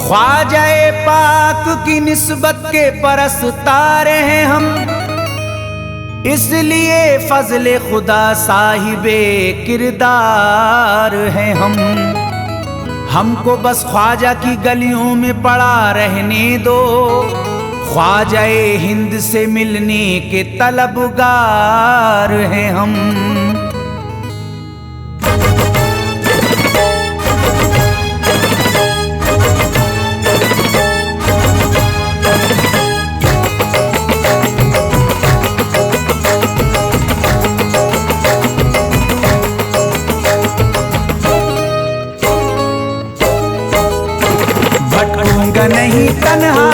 ख्वाजाए पाक की निस्बत के परस्तार हैं हम, इसलिए फजले खुदा साहिबे किरदार हैं हम। हमको बस ख्वाजा की गलियों में पड़ा रहने दो, ख्वाजाए हिंद से मिलने के तलबगार हैं हम। भटकूंगा नहीं तन्हा,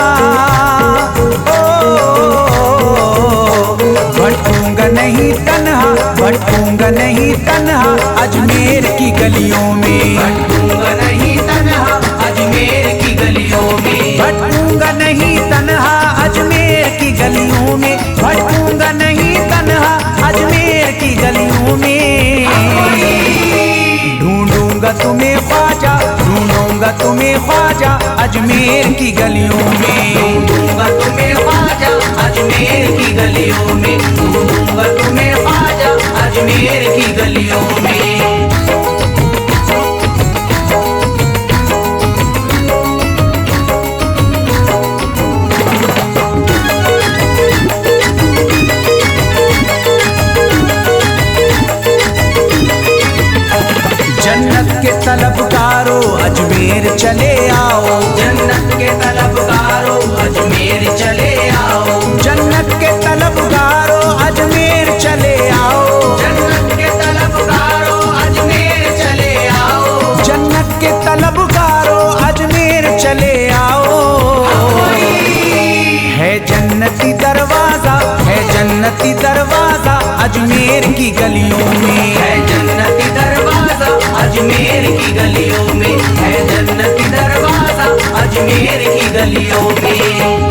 भटकूंगा नहीं तन्हा, भटकूंगा नहीं तन्हा अजमेर की गलियों में, भटकूंगा नहीं तन्हा अजमेर की गलियों में, भटकूंगा नहीं तन्हा अजमेर की गलियों में, भटकूंगा नहीं तन्हा अजमेर की गलियों में। ढूंढूंगा तुम्हें ख्वाजा, ढूंढूंगा तुम्हें ख्वाजा अजमेर की गलियों में, ढूंढूंगा तुम्हें ख्वाजा अजमेर की गलियों में, ढूंढूंगा तुम्हें ख्वाजा अजमेर की गलियों में। जन्नत के तलबगारों अजमेर चले आओ, जन्नत के तलबगारों अजमेर चले आओ, जन्नत के तलबगारों अजमेर चले आओ, जन्नत के तलबगारों अजमेर चले आओ, जन्नत के तलबगारों अजमेर चले आओ। है जन्नती दरवाजा, है जन्नती दरवाजा अजमेर की गलियों में, है जन्नती दरवाजा अजमेर की गलियों में, है जन्नती दरवाजा अजमेर की गलियों में।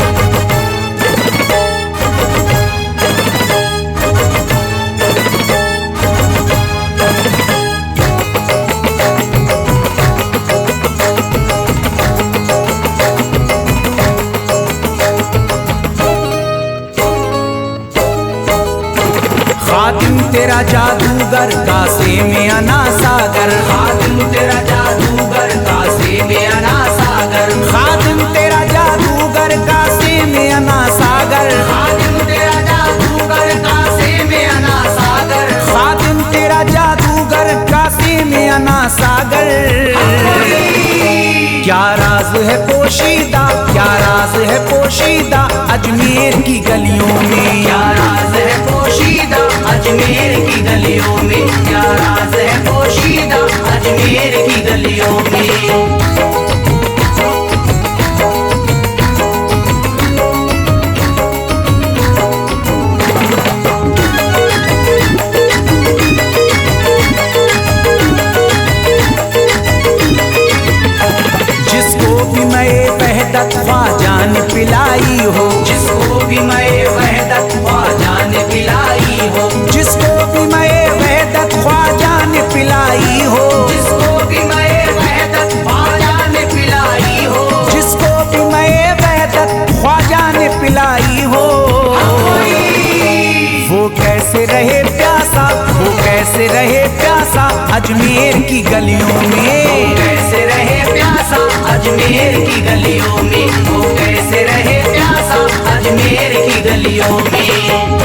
खातिम तेरा जादूगर कासे में अना सागर, खातिम तेरा जादूगर कासे में अना सागर, खातिम तेरा जादूगर कासे में अना सागर, खातिम तेरा जादूगर कासे में अना सागर, खातिम तेरा जादूगर कासे में अना सागर। क्या राज है पोशीदा, क्या राज है पोशीदा अजमेर की गलियों में, क्या राज है पोशीदा अजमेर की गलियों में, क्या राज है पोशीदा अजमेर की गलियों में। जिसको भी मैं वहदत ख्वाजा ने पिलाई हो, जिसको भी मैं वहदत ख्वाजा ने पिलाई हो, जिसको भी मैं वहदत ख्वाजा ने पिलाई हो, जिसको भी मैं वहदत ख्वाजा ने पिलाई हो, जिसको भी मैं वहदत ख्वाजा ने पिलाई हो। वो कैसे रहे प्यासा, वो कैसे रहे प्यासा अजमेर की गलियों में, कैसे रहे प्यासा अजमेर की गलियों में, वो कैसे रहे प्यासा अजमेर की गलियों में।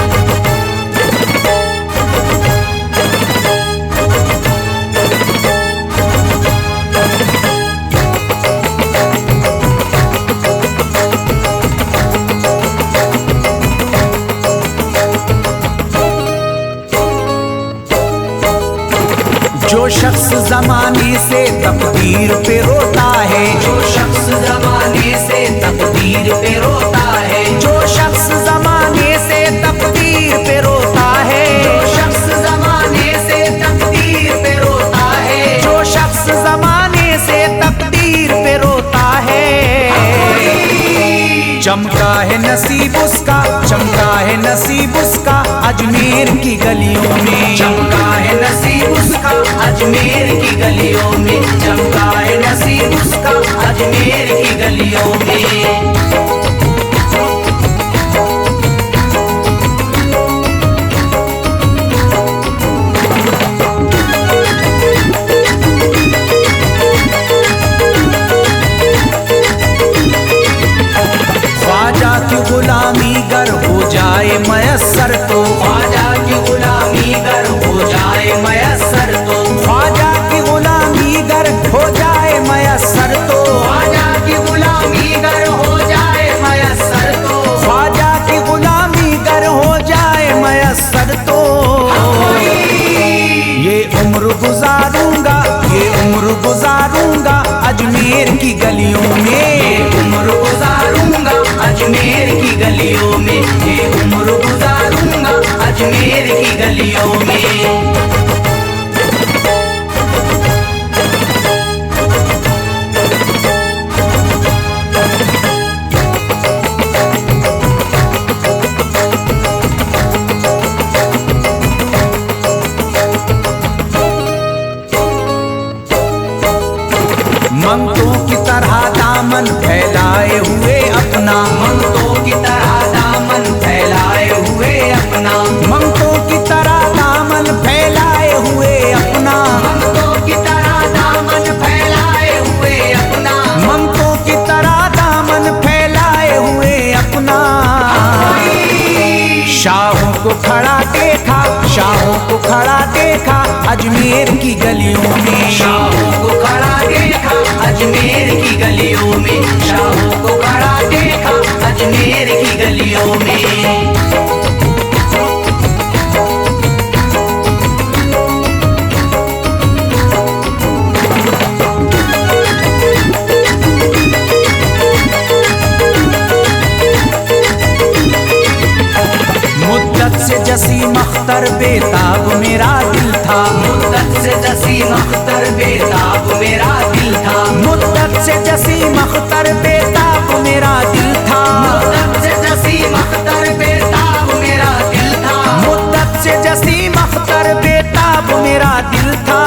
जो शख्स जमाने से तकदीर पे रोता है, जो शख्स जमाने से तकदीर पे रोता है, जो शख्स जमाने से तकदीर पे रोता है, जो शख्स जमाने से तकदीर पे रोता है, जो शख्स जमाने से तकदीर पे रोता है। चमका है नसीब उसका, चमका है नसीब उसका अजमेर की गलियों में, चमका है नसीब उसका अजमेर की गलियों में, चमका है नसीब उसका अजमेर की गलियों गलियों में। ख्वाजा की गुलामी गर हो जाए मयस्सर तो, ख्वाजा की गुलामी गर हो जाए मयस्सर तो, ख्वाजा की गुलामी गर हो जाए मयस्सर तो, ख्वाजा की गुलामी गर हो जाए मयस्सर तो, ख्वाजा की गुलामी गर हो जाए मयस्सर तो, ये उम्र गुजारूंगा, ये उम्र गुजारूंगा अजमेर की गलियों में, उम्र गुजारूंगा अजमेर की गलियों में, ये उम्र गुजारूंगा अजमेर की गलियों में। मंगतों की तरह दामन फैलाए हुए अपना, मंगतों की तरह दामन फैलाए हुए अपना, मंगतों की तरह दामन फैलाए हुए अपना, मंगतों की तरह दामन फैलाए हुए अपना, मंगतों की तरह दामन फैलाए हुए अपना। शाहों को खड़ा देखा, शाहों को खड़ा देखा अजमेर की गलियों में, शाहों को खड़ा देखा अजमेर की गलियों में, शाहों को खड़ा देखा अजमेर की गलियों में। मुद्दत से जसीम अख्तर बेताब मेरा दिल था, मुद्दत से जसीम अख्तर बेताब मेरा दिल था, मुद्दत से जसीम अख्तर बेताब मेरा दिल था, मुद्दत से जसीम अख्तर बेताब मेरा दिल था, मुद्दत से जसीम अख्तर बेताब मेरा दिल था।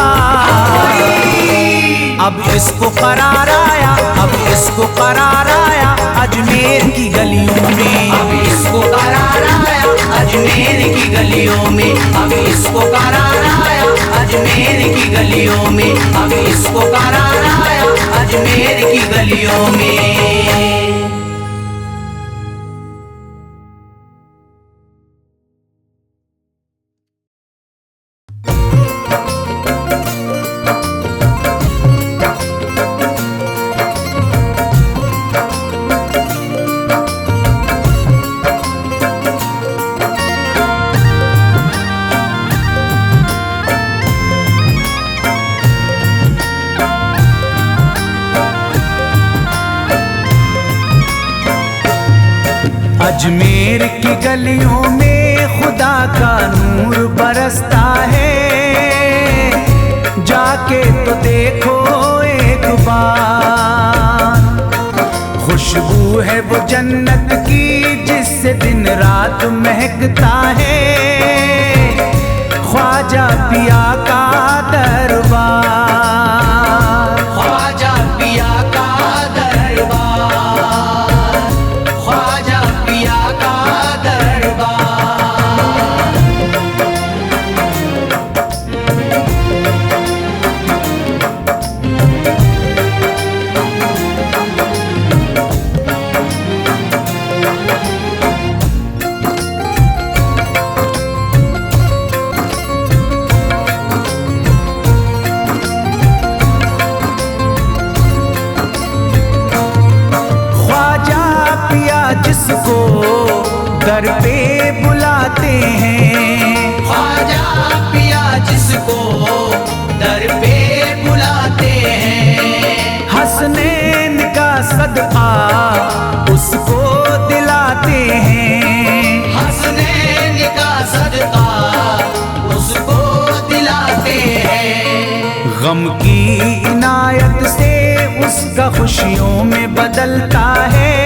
अब इसको करार आया, अब इसको करार आया अजमेर की गलियों में, अब इसको करार आया अजमेर की गलियों में, अब इसको करार आया अजमेर की गलियों में, अब इसको करार आया अजमेर की गलियों में। अजमेर की गलियों में खुदा का नूर बरसता है, जाके तो देखो एक बार, खुशबू है वो जन्नत की जिससे दिन रात महकता है, ख्वाजा पिया का दरबार, ख्वाजा पिया का दरबार, ख्वाजा पिया का दरबार। जिसको दर पे बुलाते हैं, ख्वाजा पिया जिसको दर पे बुलाते हैं, हसनैन का सदका उसको दिलाते हैं, हसनैन का सदका उसको दिलाते हैं, गम की इनायत से उसका खुशियों में बदलता है,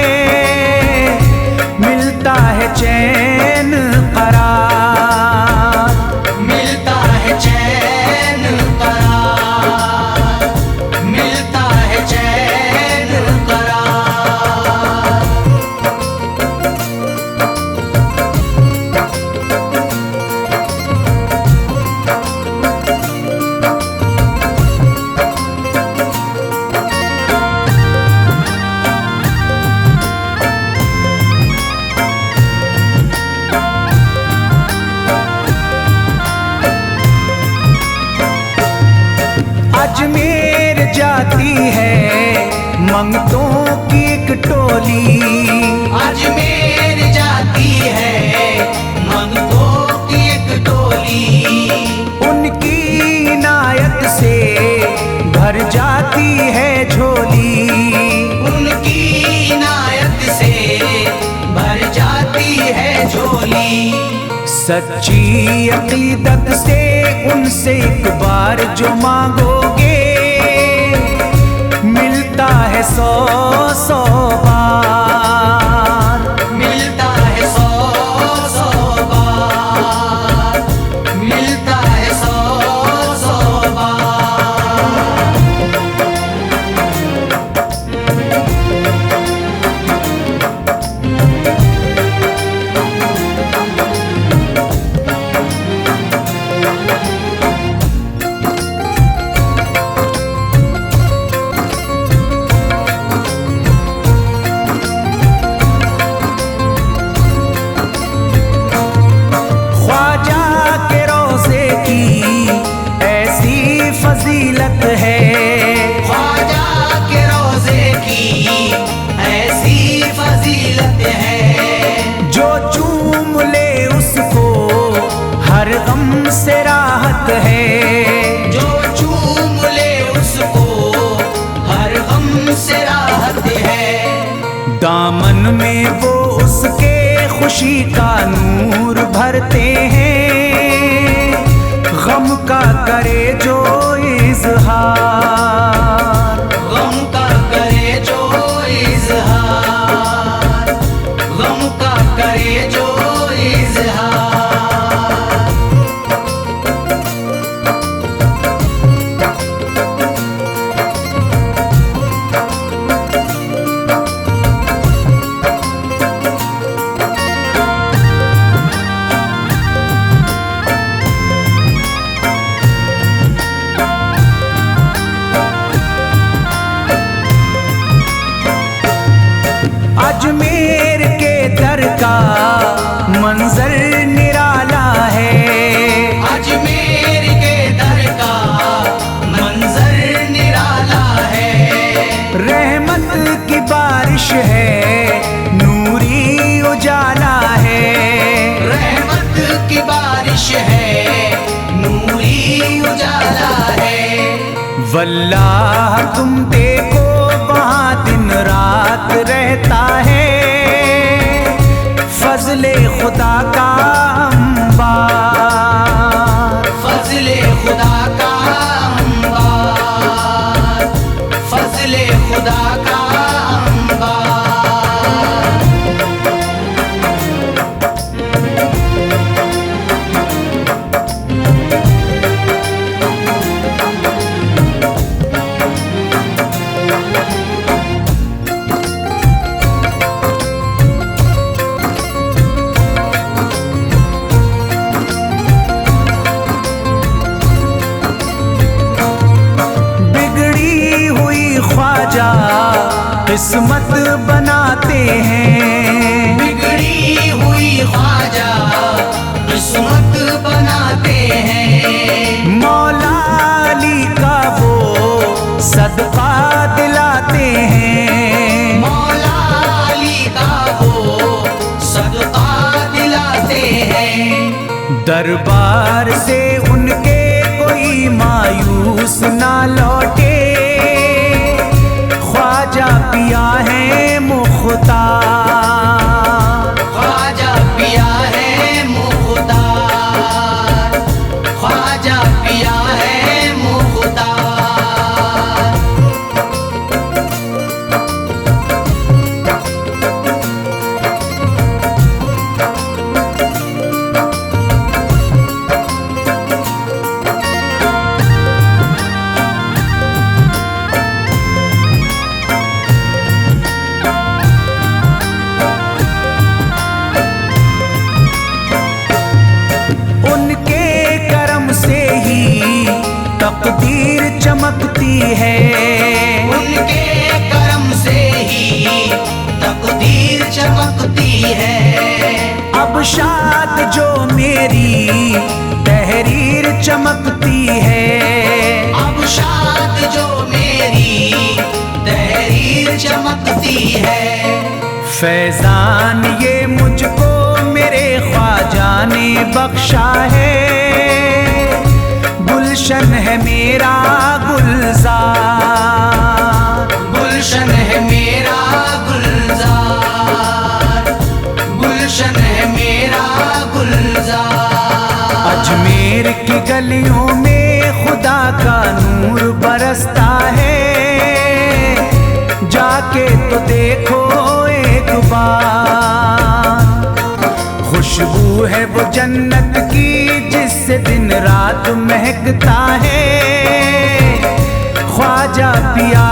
मिलता है चैन करार, मिलता है चैन करार, मिलता है चैन करार। अजमेर जाती है मंगतों की एक टोली, अजमेर जाती है मंगतों की एक टोली। उनकी इनायत से भर जाती है झोली, उनकी इनायत से भर जाती है झोली। सच्ची अकीदत से उनसे एक बार जो मांगोगे मिलता है 100 बार, मिलता है 100 बार, मिलता है 100 बार। फजीलत है ख्वाजा के रोज़े की ऐसी फजीलत है। जो चूम ले उसको हर गम से राहत है, जो चूम ले उसको हर गम से राहत है। दामन में वो उसके खुशी का नूर भरते हैं, गम का करे जो इजहार, गम का करे जो इजहार, गम का करे जो इजहार। अजमेर के दर का मंजर निराला है, अजमेर के दर का मंजर निराला है। रहमत की बारिश है नूरी उजाला है, रहमत की बारिश है नूरी उजाला है। वल्लाह तुम देखो वहाँ दिन रात रहता है, फजले खुदा का अंबार, फजले खुदा का अंबार, फजले खुदा का अंबार। किस्मत बनाते हैं, बिगड़ी हुई ख्वाजा किस्मत बनाते हैं। मौला अली का वो सदका दिलाते हैं, मौला अली का वो सदका दिलाते हैं। दरबार से उनके कोई मायूस ना लौटे, ख्वाजा पिया है मुख्तार, ख्वाजा पिया है मुख्तार, ख्वाजा पिया है मुख्तार। तकदीर चमकती है, उनके करम से ही तकदीर चमकती है। अब शाद जो मेरी तहरीर चमकती है, अब शाद जो मेरी तहरीर चमकती है। फैजान ये मुझको मेरे ख्वाजा ने बख्शा है, गुलशन है मेरा गुलजार, गुलशन है मेरा गुलजार, गुलशन है मेरा गुलजार। अजमेर की गलियों में खुदा का नूर बरसता है, जाके तो देखो एक बार। खुशबू है वो जन्नत की जिससे दिन रात महकता है, ख्वाजा पिया